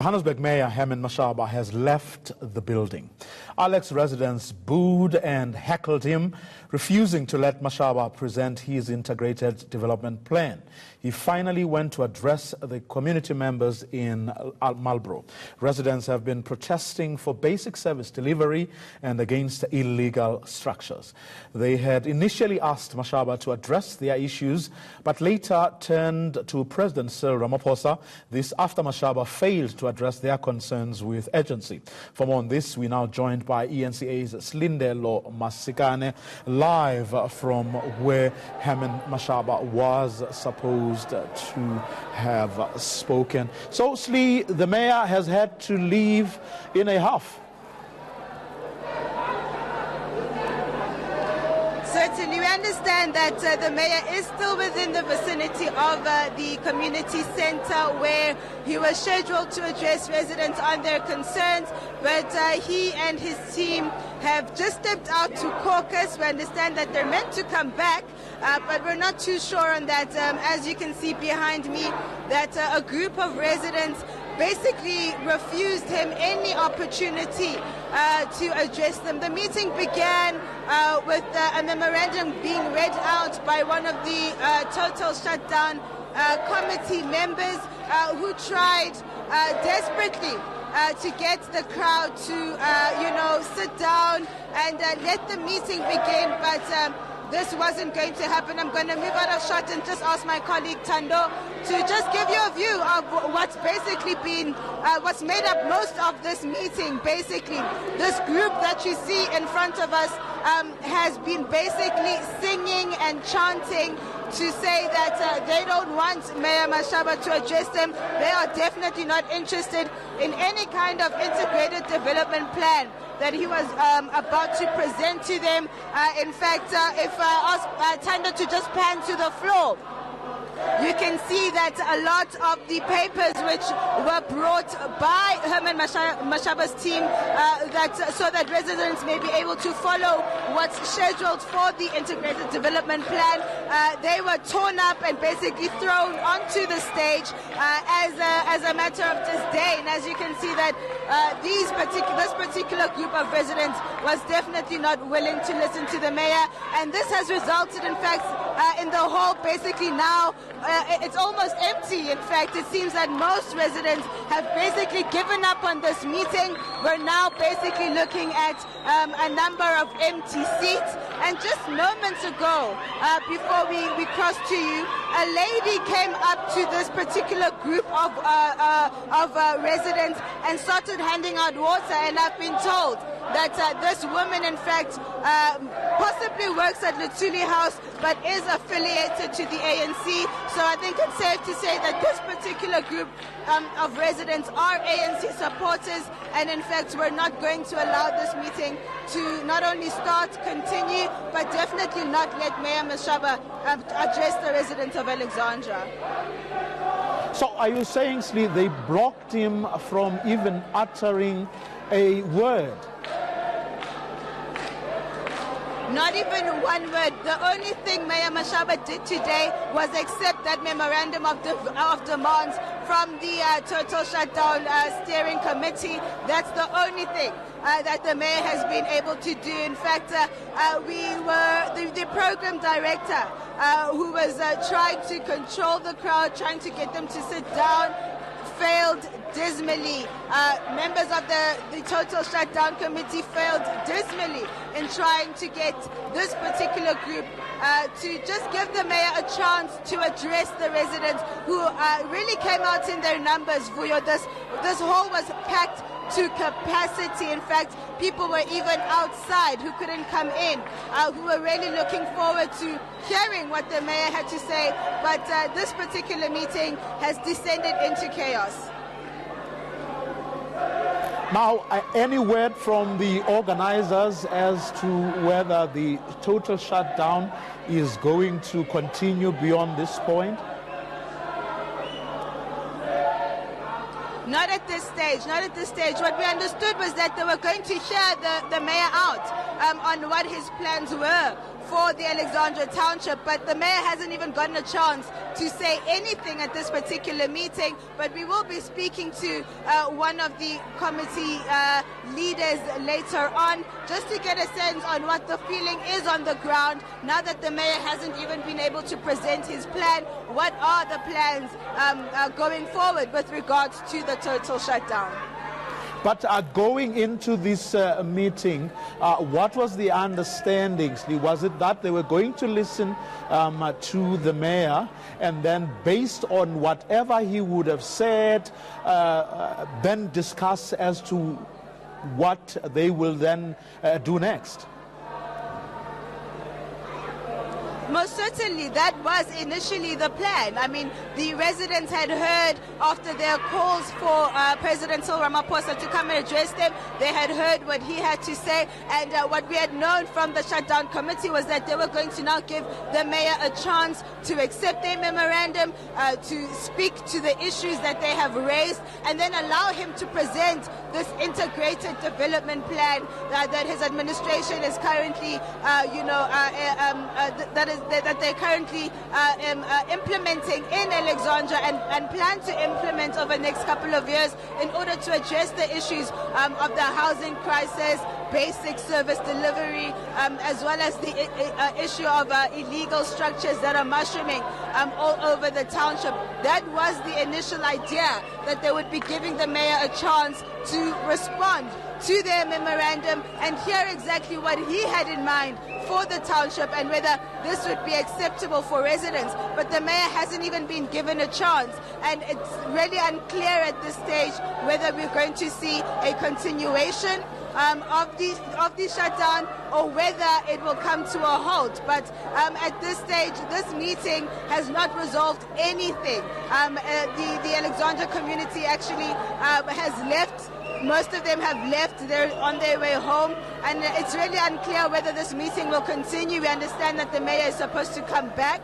Johannesburg Mayor Herman Mashaba has left the building. Alex residents booed and heckled him, refusing to let Mashaba present his integrated development plan. He finally went to address the community members in Marlborough. Residents have been protesting for basic service delivery and against illegal structures. They had initially asked Mashaba to address their issues, but later turned to President Cyril Ramaphosa. This after Mashaba failed to address their concerns with urgency. For more on this, we now joined by ENCA's Slindelo Masikane, live from where Herman Mashaba was supposed to have spoken. So, Slee, the mayor has had to leave in a huff. Certainly, we understand that the mayor is still within the vicinity of the community centre where he was scheduled to address residents on their concerns, but he and his team have just stepped out to caucus. We understand that they're meant to come back, but we're not too sure on that. As you can see behind me, that a group of residents basically refused him any opportunity to address them. The meeting began with a memorandum being read out by one of the Total Shutdown committee members who tried desperately to get the crowd to, sit down and let the meeting begin, but this wasn't going to happen. I'm going to move out of shot and just ask my colleague Tando to just give you a view of what's basically been, what's made up most of this meeting. Basically, this group that you see in front of us has been basically singing and chanting to say that they don't want Mayor Mashaba to address them. They are definitely not interested in any kind of integrated development plan that he was about to present to them. In fact, if I ask Tanda to just pan to the floor, you can see that a lot of the papers which were brought by Herman Mashaba's team so that residents may be able to follow what's scheduled for the integrated development plan, they were torn up and basically thrown onto the stage as a matter of disdain. As you can see that this particular group of residents was definitely not willing to listen to the mayor, and this has resulted, in fact, in the hall basically now it's almost empty. In fact, it seems that most residents have basically given up on this meeting. We're now basically looking at a number of empty seats. And just moments ago, before we crossed to you, a lady came up to this particular group of residents and started handing out water. And I've been told that this woman, in fact, possibly works at Luthuli House, but is affiliated to the ANC. So I think it's safe to say that this particular group of residents are ANC supporters, and in fact we're not going to allow this meeting to not only start, continue, but definitely not let Mayor Mashaba address the residents of Alexandra. So are you saying, Slee, they blocked him from even uttering a word? Not even one word. The only thing Mayor Mashaba did today was accept that memorandum of demands from the Total Shutdown Steering Committee. That's the only thing that the mayor has been able to do. In fact, the program director who was trying to control the crowd, trying to get them to sit down, failed dismally. Members of the Total Shutdown Committee failed dismally in trying to get this particular group to just give the mayor a chance to address the residents who really came out in their numbers. This hall was packed to capacity. In fact, people were even outside who couldn't come in, who were really looking forward to hearing what the mayor had to say. But this particular meeting has descended into chaos. Now, any word from the organizers as to whether the total shutdown is going to continue beyond this point? Not at this stage, not at this stage. What we understood was that they were going to hear the mayor out on what his plans were for the Alexandra Township, but the mayor hasn't even gotten a chance to say anything at this particular meeting. But we will be speaking to one of the committee leaders later on, just to get a sense on what the feeling is on the ground now that the mayor hasn't even been able to present his plan. What are the plans going forward with regards to the total shutdown? But going into this meeting, what was the understanding? Was it that they were going to listen to the mayor, and then based on whatever he would have said, then discuss as to what they will then do next? Most certainly, that was initially the plan. I mean, the residents had heard after their calls for President Cyril Ramaphosa to come and address them, they had heard what he had to say, and what we had known from the shutdown committee was that they were going to now give the mayor a chance to accept their memorandum, to speak to the issues that they have raised, and then allow him to present this integrated development plan that his administration is currently, that they're currently implementing in Alexandra and plan to implement over the next couple of years in order to address the issues of the housing crisis, basic service delivery, as well as the issue of illegal structures that are mushrooming all over the township. That was the initial idea, that they would be giving the mayor a chance to respond to their memorandum and hear exactly what he had in mind for the township and whether this would be acceptable for residents. But the mayor hasn't even been given a chance, and it's really unclear at this stage whether we're going to see a continuation of the shutdown or whether it will come to a halt. But at this stage, this meeting has not resolved anything. The Alexandra community actually has left. Most of them have left. They're on their way home, and it's really unclear whether this meeting will continue. We understand that the mayor is supposed to come back.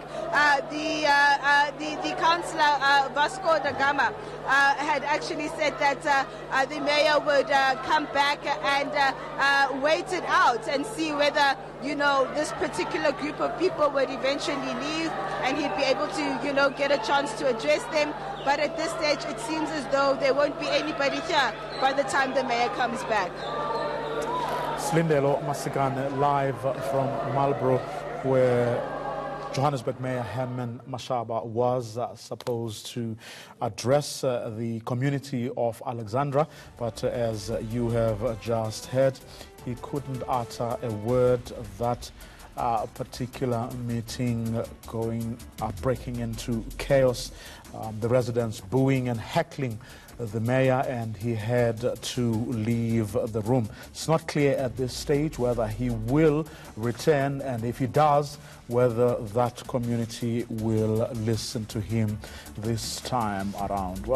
The councillor Vasco da Gama had actually said that the mayor would come back and wait it out and see whether, this particular group of people would eventually leave and he'd be able to, get a chance to address them. But at this stage, it seems as though there won't be anybody here by the time the mayor comes back. Slindelo Masikane live from Marlborough, where Johannesburg Mayor Herman Mashaba was supposed to address the community of Alexandra, but as you have just heard, he couldn't utter a word. That particular meeting breaking into chaos, the residents booing and heckling the mayor, and he had to leave the room. It's not clear at this stage whether he will return, and if he does, whether that community will listen to him this time around. Well,